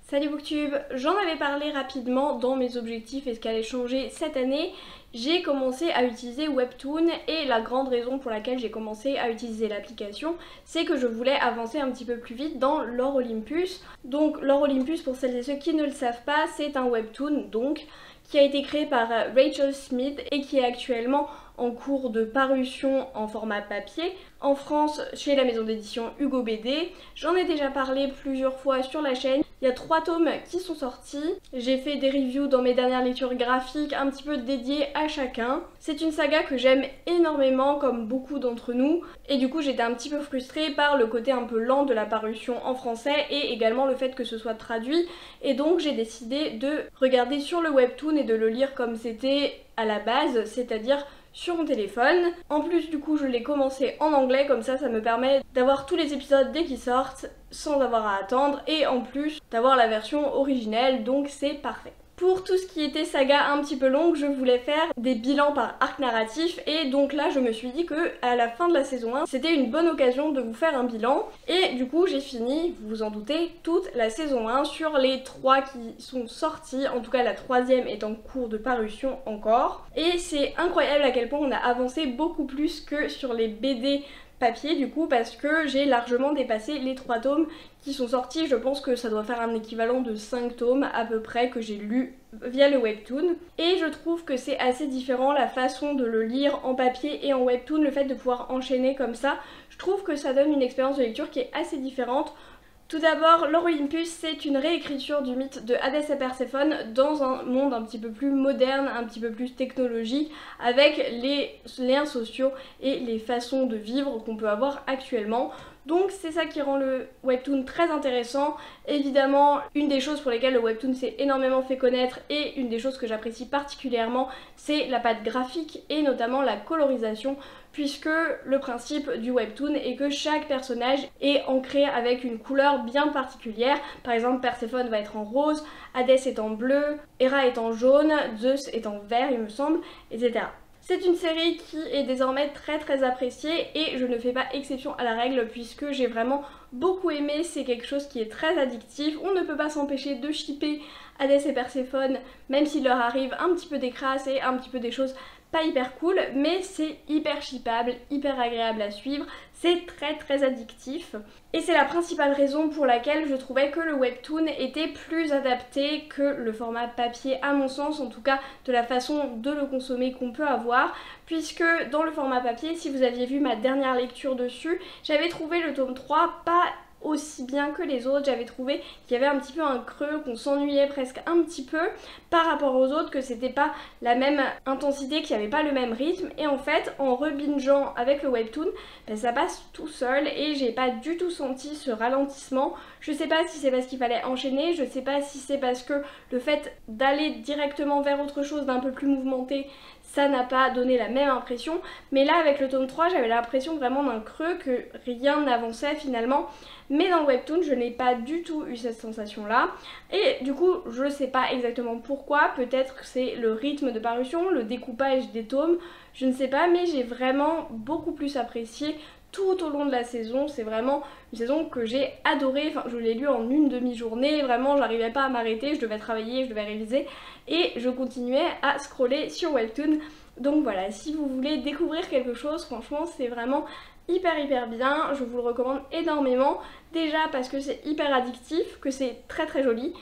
Salut Booktube, j'en avais parlé rapidement dans mes objectifs et ce qui allait changer cette année. J'ai commencé à utiliser Webtoon et la grande raison pour laquelle j'ai commencé à utiliser l'application, c'est que je voulais avancer un petit peu plus vite dans Lore Olympus. Donc Lore Olympus, pour celles et ceux qui ne le savent pas, c'est un Webtoon donc qui a été créé par Rachel Smith et qui est actuellement en cours de parution en format papier en France chez la maison d'édition Hugo BD. J'en ai déjà parlé plusieurs fois sur la chaîne. Il y a 3 tomes qui sont sortis. J'ai fait des reviews dans mes dernières lectures graphiques un petit peu dédiées à chacun. C'est une saga que j'aime énormément comme beaucoup d'entre nous et du coup j'étais un petit peu frustrée par le côté un peu lent de la parution en français et également le fait que ce soit traduit, et donc j'ai décidé de regarder sur le webtoon et de le lire comme c'était à la base, c'est-à-dire sur mon téléphone. En plus du coup je l'ai commencé en anglais, comme ça me permet d'avoir tous les épisodes dès qu'ils sortent sans avoir à attendre et en plus d'avoir la version originelle, donc c'est parfait. Pour tout ce qui était saga un petit peu longue, je voulais faire des bilans par arc narratif et donc là je me suis dit que à la fin de la saison 1 c'était une bonne occasion de vous faire un bilan, et du coup j'ai fini, vous vous en doutez, toute la saison 1 sur les 3 qui sont sortis, en tout cas la 3e est en cours de parution encore, et c'est incroyable à quel point on a avancé beaucoup plus que sur les BD papier du coup, parce que j'ai largement dépassé les 3 tomes qui sont sortis. Je pense que ça doit faire un équivalent de 5 tomes à peu près que j'ai lu via le webtoon, et je trouve que c'est assez différent la façon de le lire en papier et en webtoon, le fait de pouvoir enchaîner comme ça, je trouve que ça donne une expérience de lecture qui est assez différente. Tout d'abord, Lore Olympus, c'est une réécriture du mythe de Hadès et Perséphone dans un monde un petit peu plus moderne, un petit peu plus technologique, avec les liens sociaux et les façons de vivre qu'on peut avoir actuellement. Donc c'est ça qui rend le webtoon très intéressant. Évidemment, une des choses pour lesquelles le webtoon s'est énormément fait connaître et une des choses que j'apprécie particulièrement, c'est la patte graphique et notamment la colorisation, puisque le principe du webtoon est que chaque personnage est ancré avec une couleur bien particulière. Par exemple, Perséphone va être en rose, Hadès est en bleu, Héra est en jaune, Zeus est en vert il me semble, etc. C'est une série qui est désormais très appréciée et je ne fais pas exception à la règle puisque j'ai vraiment beaucoup aimé. C'est quelque chose qui est très addictif, on ne peut pas s'empêcher de shipper Hadès et Perséphone même s'il leur arrive un petit peu des crasses et un petit peu des choses pas hyper cool, mais c'est hyper shippable, hyper agréable à suivre, c'est très addictif. Et c'est la principale raison pour laquelle je trouvais que le webtoon était plus adapté que le format papier, à mon sens, en tout cas de la façon de le consommer qu'on peut avoir, puisque dans le format papier, si vous aviez vu ma dernière lecture dessus, j'avais trouvé le tome 3 pas aussi bien que les autres. J'avais trouvé qu'il y avait un petit peu un creux, qu'on s'ennuyait presque un petit peu par rapport aux autres, que c'était pas la même intensité, qu'il n'y avait pas le même rythme, et en fait en rebingeant avec le webtoon, ça passe tout seul et j'ai pas du tout senti ce ralentissement. Je sais pas si c'est parce qu'il fallait enchaîner, je sais pas si c'est parce que le fait d'aller directement vers autre chose d'un peu plus mouvementé, ça n'a pas donné la même impression, mais là avec le tome 3 j'avais l'impression vraiment d'un creux, que rien n'avançait finalement, mais dans le webtoon je n'ai pas du tout eu cette sensation là, et du coup je sais pas exactement pourquoi, peut-être que c'est le rythme de parution, le découpage des tomes, je ne sais pas, mais j'ai vraiment beaucoup plus apprécié tout au long de la saison. C'est vraiment une saison que j'ai adorée, enfin je l'ai lue en une demi-journée, vraiment j'arrivais pas à m'arrêter, je devais travailler, je devais réviser et je continuais à scroller sur webtoon. Donc voilà, si vous voulez découvrir quelque chose, franchement c'est vraiment hyper bien, je vous le recommande énormément, déjà parce que c'est hyper addictif, que c'est très joli,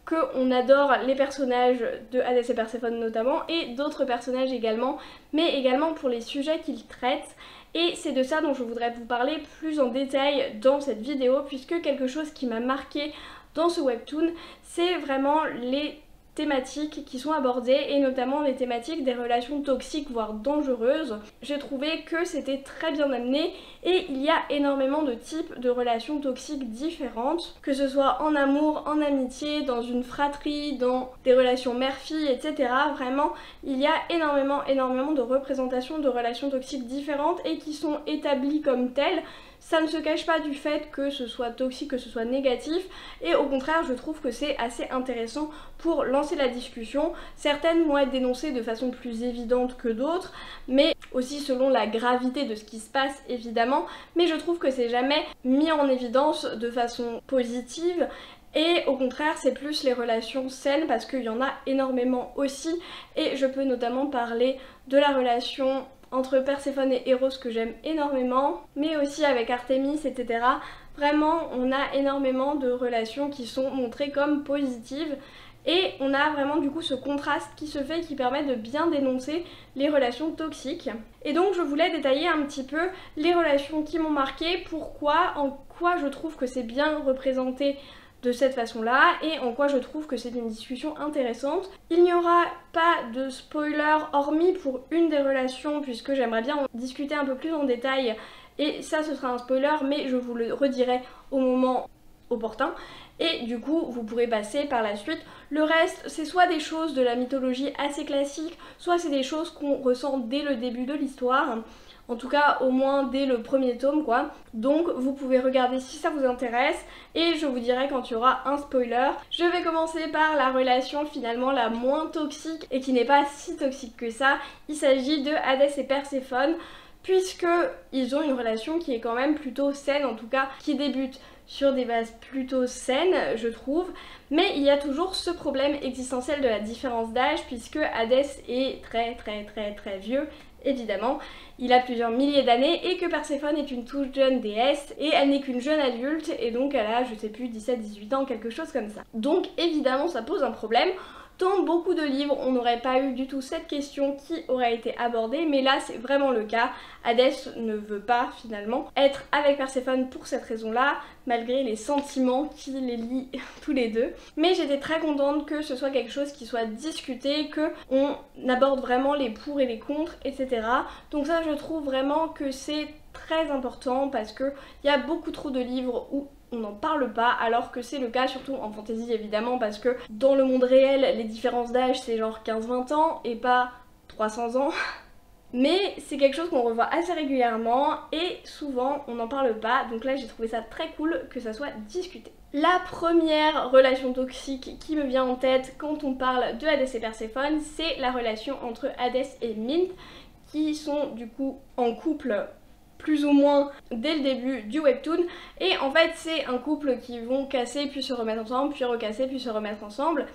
qu'on adore les personnages de Hadès et Perséphone notamment, et d'autres personnages également, mais également pour les sujets qu'ils traitent. Et c'est de ça dont je voudrais vous parler plus en détail dans cette vidéo, puisque quelque chose qui m'a marqué dans ce webtoon, c'est vraiment les thématiques qui sont abordées, et notamment les thématiques des relations toxiques voire dangereuses. J'ai trouvé que c'était très bien amené et il y a énormément de types de relations toxiques différentes, que ce soit en amour, en amitié, dans une fratrie, dans des relations mère-fille, etc. Vraiment, il y a énormément de représentations de relations toxiques différentes et qui sont établies comme telles. Ça ne se cache pas du fait que ce soit toxique, que ce soit négatif, et au contraire je trouve que c'est assez intéressant pour lancer la discussion. Certaines vont être dénoncées de façon plus évidente que d'autres, mais aussi selon la gravité de ce qui se passe évidemment, mais je trouve que c'est jamais mis en évidence de façon positive Et au contraire c'est plus les relations saines parce qu'il y en a énormément aussi, et je peux notamment parler de la relation entre Perséphone et Eros que j'aime énormément, mais aussi avec Artémis, etc. Vraiment on a énormément de relations qui sont montrées comme positives. Et on a vraiment du coup ce contraste qui se fait, qui permet de bien dénoncer les relations toxiques. Et donc je voulais détailler un petit peu les relations qui m'ont marqué, pourquoi, en quoi je trouve que c'est bien représenté de cette façon-là et en quoi je trouve que c'est une discussion intéressante. Il n'y aura pas de spoiler hormis pour une des relations puisque j'aimerais bien en discuter un peu plus en détail et ça ce sera un spoiler mais je vous le redirai au moment opportun. Et du coup vous pourrez passer par la suite. Le reste c'est soit des choses de la mythologie assez classiques, soit c'est des choses qu'on ressent dès le début de l'histoire, en tout cas au moins dès le premier tome quoi. Donc vous pouvez regarder si ça vous intéresse et je vous dirai quand il y aura un spoiler. Je vais commencer par la relation finalement la moins toxique et qui n'est pas si toxique que ça. Il s'agit de Hadès et Perséphone, puisque ils ont une relation qui est quand même plutôt saine, en tout cas qui débute sur des bases plutôt saines je trouve, mais il y a toujours ce problème existentiel de la différence d'âge puisque Hadès est très vieux évidemment, il a plusieurs milliers d'années et que Perséphone est une toute jeune déesse et elle n'est qu'une jeune adulte et donc elle a je sais plus 17-18 ans, quelque chose comme ça. Donc évidemment ça pose un problème. Dans beaucoup de livres, on n'aurait pas eu du tout cette question qui aurait été abordée, mais là c'est vraiment le cas. Hadès ne veut pas finalement être avec Perséphone pour cette raison-là, malgré les sentiments qui les lient tous les deux. Mais j'étais très contente que ce soit quelque chose qui soit discuté, qu'on aborde vraiment les pour et les contre, etc. Donc ça je trouve vraiment que c'est très important parce qu'il y a beaucoup trop de livres où on n'en parle pas alors que c'est le cas surtout en fantasy évidemment parce que dans le monde réel les différences d'âge c'est genre 15-20 ans et pas 300 ans. Mais c'est quelque chose qu'on revoit assez régulièrement et souvent on n'en parle pas, donc là j'ai trouvé ça très cool que ça soit discuté. La première relation toxique qui me vient en tête quand on parle de Hadès et Perséphone, c'est la relation entre Hadès et Mint qui sont du coup en couple plus ou moins dès le début du webtoon, et en fait c'est un couple qui vont casser puis se remettre ensemble, puis recasser puis se remettre ensemble,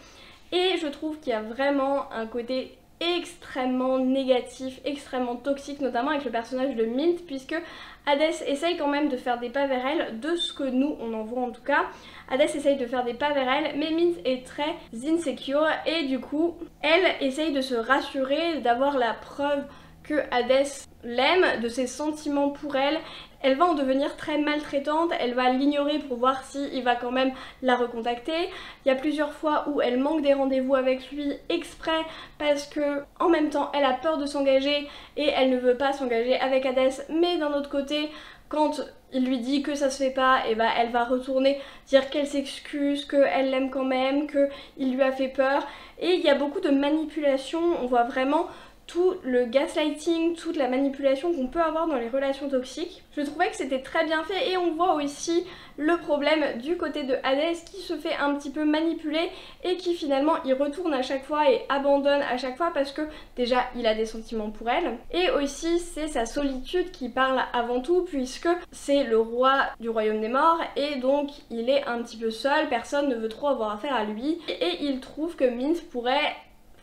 et je trouve qu'il y a vraiment un côté extrêmement négatif, extrêmement toxique, notamment avec le personnage de Mint, puisque Hadès essaye quand même de faire des pas vers elle, de ce que nous on en voit en tout cas. Hadès essaye de faire des pas vers elle, mais Mint est très insecure et du coup elle essaye de se rassurer, d'avoir la preuve que Hadès l'aime, de ses sentiments pour elle. Elle va en devenir très maltraitante, elle va l'ignorer pour voir s'il va quand même la recontacter. Il y a plusieurs fois où elle manque des rendez-vous avec lui exprès parce que en même temps elle a peur de s'engager et elle ne veut pas s'engager avec Hadès, mais d'un autre côté quand il lui dit que ça se fait pas, et bah elle va retourner dire qu'elle s'excuse, qu'elle l'aime quand même, qu'il lui a fait peur. Et il y a beaucoup de manipulation, on voit vraiment tout le gaslighting, toute la manipulation qu'on peut avoir dans les relations toxiques. Je trouvais que c'était très bien fait et on voit aussi le problème du côté de Hadès qui se fait un petit peu manipuler et qui finalement il retourne à chaque fois et abandonne à chaque fois parce que déjà il a des sentiments pour elle, et aussi c'est sa solitude qui parle avant tout puisque c'est le roi du royaume des morts et donc il est un petit peu seul, personne ne veut trop avoir affaire à lui et il trouve que Mint pourrait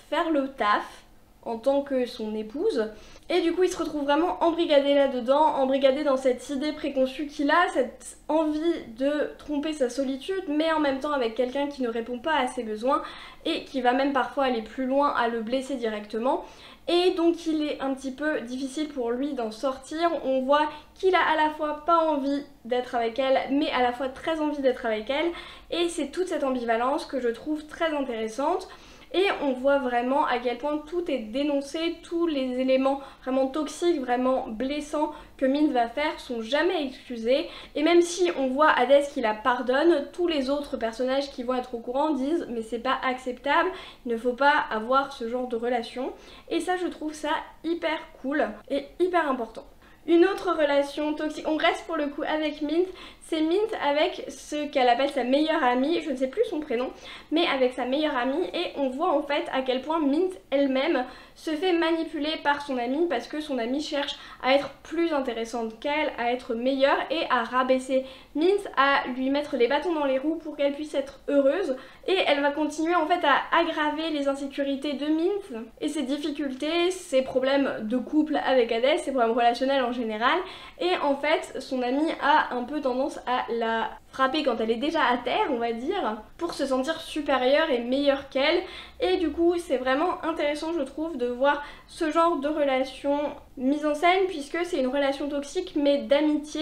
faire le taf en tant que son épouse, et du coup il se retrouve vraiment embrigadé là-dedans, embrigadé dans cette idée préconçue qu'il a, cette envie de tromper sa solitude, mais en même temps avec quelqu'un qui ne répond pas à ses besoins et qui va même parfois aller plus loin à le blesser directement. Et donc il est un petit peu difficile pour lui d'en sortir. On voit qu'il a à la fois pas envie d'être avec elle, mais à la fois très envie d'être avec elle, et c'est toute cette ambivalence que je trouve très intéressante. Et on voit vraiment à quel point tout est dénoncé, tous les éléments vraiment toxiques, vraiment blessants que Mint va faire sont jamais excusés. Et même si on voit Hadès qui la pardonne, tous les autres personnages qui vont être au courant disent mais c'est pas acceptable, il ne faut pas avoir ce genre de relation. Et ça je trouve ça hyper cool et hyper important. Une autre relation toxique, on reste pour le coup avec Mint, c'est Mint avec ce qu'elle appelle sa meilleure amie, je ne sais plus son prénom, mais avec sa meilleure amie, et on voit en fait à quel point Mint elle-même se fait manipuler par son amie parce que son amie cherche à être plus intéressante qu'elle, à être meilleure et à rabaisser Mint, à lui mettre les bâtons dans les roues pour qu'elle puisse être heureuse, et elle va continuer en fait à aggraver les insécurités de Mint et ses difficultés, ses problèmes de couple avec Hades, ses problèmes relationnels en général, et en fait son amie a un peu tendance à la frapper quand elle est déjà à terre, on va dire, pour se sentir supérieure et meilleure qu'elle, et du coup c'est vraiment intéressant je trouve de voir ce genre de relation mise en scène puisque c'est une relation toxique mais d'amitié.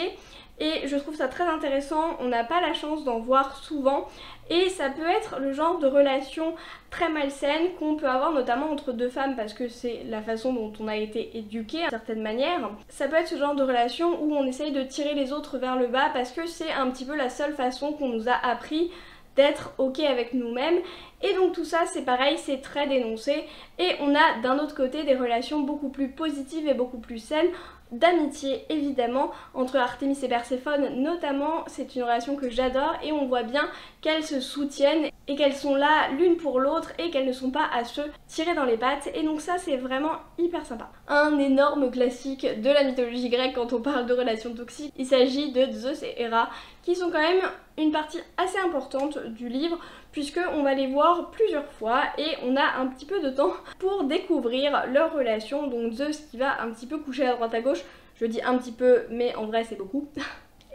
Et je trouve ça très intéressant, on n'a pas la chance d'en voir souvent et ça peut être le genre de relation très malsaine qu'on peut avoir notamment entre deux femmes parce que c'est la façon dont on a été éduqué d'une certaine manière. Ça peut être ce genre de relation où on essaye de tirer les autres vers le bas parce que c'est un petit peu la seule façon qu'on nous a appris d'être ok avec nous-mêmes, et donc tout ça c'est pareil, c'est très dénoncé, et on a d'un autre côté des relations beaucoup plus positives et beaucoup plus saines d'amitié évidemment entre Artémis et Perséphone notamment. C'est une relation que j'adore et on voit bien qu'elles se soutiennent et qu'elles sont là l'une pour l'autre et qu'elles ne sont pas à se tirer dans les pattes, et donc ça c'est vraiment hyper sympa. Un énorme classique de la mythologie grecque quand on parle de relations toxiques, il s'agit de Zeus et Héra qui sont quand même une partie assez importante du livre puisque on va les voir plusieurs fois et on a un petit peu de temps pour découvrir leur relation. Donc Zeus qui va un petit peu coucher à droite à gauche, je dis un petit peu mais en vrai c'est beaucoup.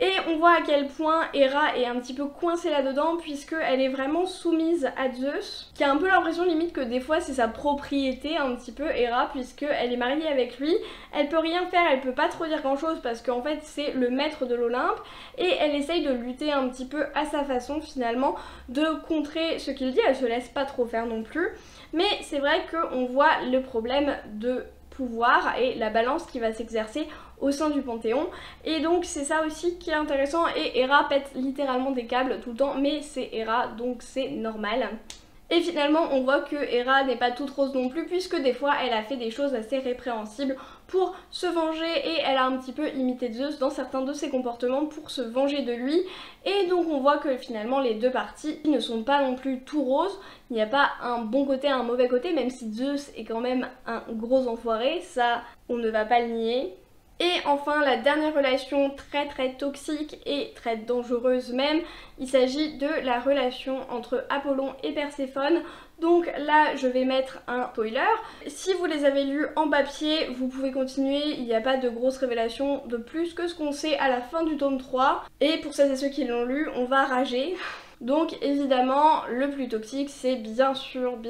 Et on voit à quel point Héra est un petit peu coincée là-dedans puisqu'elle est vraiment soumise à Zeus, qui a un peu l'impression limite que des fois c'est sa propriété un petit peu Héra, puisqu'elle est mariée avec lui, elle peut rien faire, elle peut pas trop dire grand chose parce qu'en fait c'est le maître de l'Olympe et elle essaye de lutter un petit peu à sa façon finalement, de contrer ce qu'il dit, elle se laisse pas trop faire non plus, mais c'est vrai qu'on voit le problème de pouvoir et la balance qui va s'exercer au sein du Panthéon, et donc c'est ça aussi qui est intéressant. Et Héra pète littéralement des câbles tout le temps, mais c'est Héra donc c'est normal. Et finalement on voit que Héra n'est pas toute rose non plus puisque des fois elle a fait des choses assez répréhensibles pour se venger et elle a un petit peu imité Zeus dans certains de ses comportements pour se venger de lui, et donc on voit que finalement les deux parties ne sont pas non plus tout roses, il n'y a pas un bon côté et un mauvais côté, même si Zeus est quand même un gros enfoiré, ça on ne va pas le nier. Et enfin la dernière relation très toxique et très dangereuse même, il s'agit de la relation entre Apollon et Perséphone. Donc là je vais mettre un spoiler, si vous les avez lus en papier vous pouvez continuer, il n'y a pas de grosses révélations de plus que ce qu'on sait à la fin du tome 3, et pour celles et ceux qui l'ont lu on va rager. Donc évidemment le plus toxique c'est bien sûr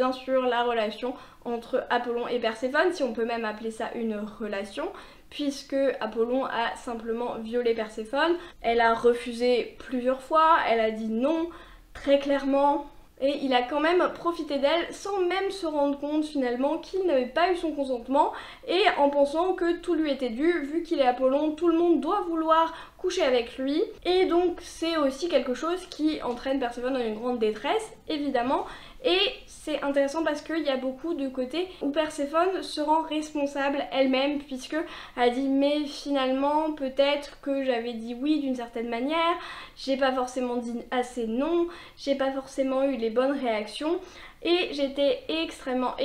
la relation entre Apollon et Perséphone, si on peut même appeler ça une relation, puisque Apollon a simplement violé Perséphone. Elle a refusé plusieurs fois, elle a dit non très clairement, et il a quand même profité d'elle sans même se rendre compte finalement qu'il n'avait pas eu son consentement, et en pensant que tout lui était dû, vu qu'il est Apollon, tout le monde doit vouloir coucher avec lui, et donc c'est aussi quelque chose qui entraîne Perséphone dans une grande détresse évidemment. Et c'est intéressant parce qu'il y a beaucoup de côtés où Perséphone se rend responsable elle-même, puisque elle dit mais finalement peut-être que j'avais dit oui d'une certaine manière, j'ai pas forcément dit assez non, j'ai pas forcément eu les bonnes réactions, et j'étais extrêmement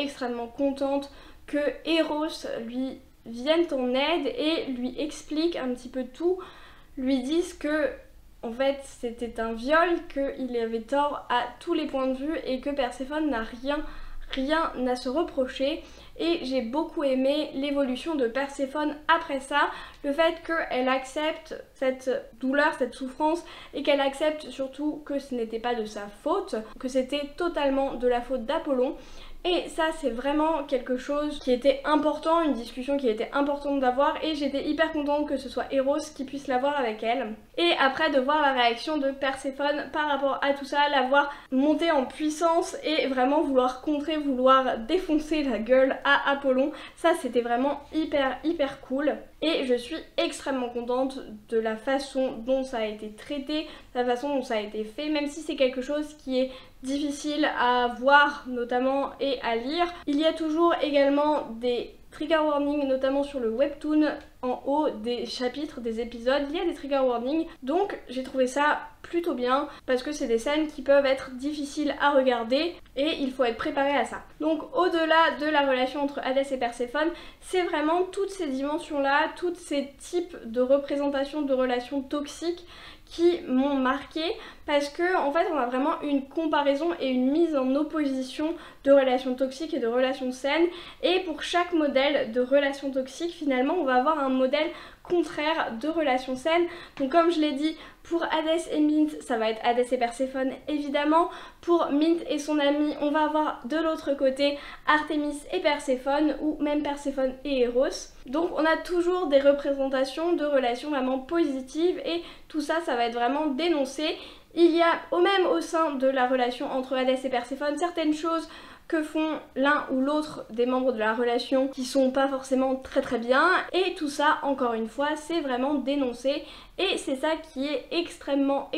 contente que Eros lui vienne en aide et lui explique un petit peu tout, lui dise que en fait c'était un viol, qu'il avait tort à tous les points de vue et que Perséphone n'a rien à se reprocher. Et j'ai beaucoup aimé l'évolution de Perséphone après ça, le fait qu'elle accepte cette douleur, cette souffrance, et qu'elle accepte surtout que ce n'était pas de sa faute, que c'était totalement de la faute d'Apollon. Et ça c'est vraiment quelque chose qui était important, une discussion qui était importante d'avoir, et j'étais hyper contente que ce soit Eros qui puisse l'avoir avec elle. Et après de voir la réaction de Perséphone par rapport à tout ça, la voir monter en puissance et vraiment vouloir contrer, vouloir défoncer la gueule à Apollon, ça c'était vraiment hyper cool. Et je suis extrêmement contente de la façon dont ça a été traité, la façon dont ça a été fait, même si c'est quelque chose qui est difficile à voir notamment et à lire. Il y a toujours également des trigger warnings, notamment sur le webtoon en haut des chapitres, des épisodes, il y a des trigger warnings. Donc j'ai trouvé ça plutôt bien parce que c'est des scènes qui peuvent être difficiles à regarder et il faut être préparé à ça. Donc au-delà de la relation entre Hadès et Perséphone, c'est vraiment toutes ces dimensions-là, tous ces types de représentations de relations toxiques qui m'ont marqué parce que en fait on a vraiment une comparaison et une mise en opposition de relations toxiques et de relations saines, et pour chaque modèle de relation toxique finalement on va avoir un modèle contraire de relations saines. Donc comme je l'ai dit, pour Hadès et Mint ça va être Hadès et Perséphone évidemment. Pour Mint et son ami on va avoir de l'autre côté Artémis et Perséphone, ou même Perséphone et Eros. Donc on a toujours des représentations de relations vraiment positives et tout ça, ça va être vraiment dénoncé. Il y a même au sein de la relation entre Hadès et Perséphone certaines choses que font l'un ou l'autre des membres de la relation qui sont pas forcément très bien, et tout ça encore une fois c'est vraiment dénoncé et c'est ça qui est extrêmement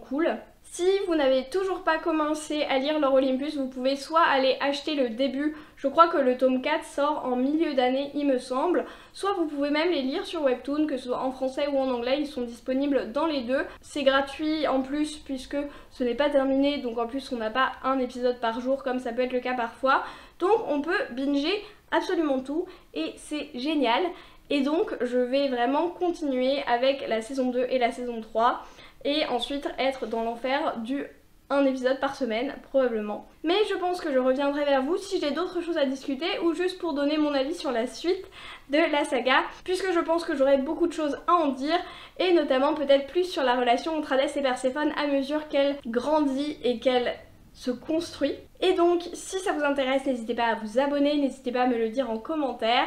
cool. Si vous n'avez toujours pas commencé à lire Lore Olympus, vous pouvez soit aller acheter le début, je crois que le tome 4 sort en milieu d'année il me semble, soit vous pouvez même les lire sur Webtoon, que ce soit en français ou en anglais, ils sont disponibles dans les deux. C'est gratuit en plus puisque ce n'est pas terminé, donc en plus on n'a pas un épisode par jour comme ça peut être le cas parfois. Donc on peut binger absolument tout et c'est génial. Et donc je vais vraiment continuer avec la saison 2 et la saison 3. Et ensuite être dans l'enfer du un épisode par semaine probablement. Mais je pense que je reviendrai vers vous si j'ai d'autres choses à discuter ou juste pour donner mon avis sur la suite de la saga, puisque je pense que j'aurai beaucoup de choses à en dire, et notamment peut-être plus sur la relation entre Hadès et Perséphone à mesure qu'elle grandit et qu'elle se construit. Et donc si ça vous intéresse, n'hésitez pas à vous abonner, n'hésitez pas à me le dire en commentaire.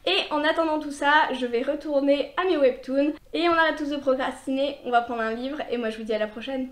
Et en attendant tout ça, je vais retourner à mes webtoons et on arrête tous de procrastiner, on va prendre un livre et moi je vous dis à la prochaine.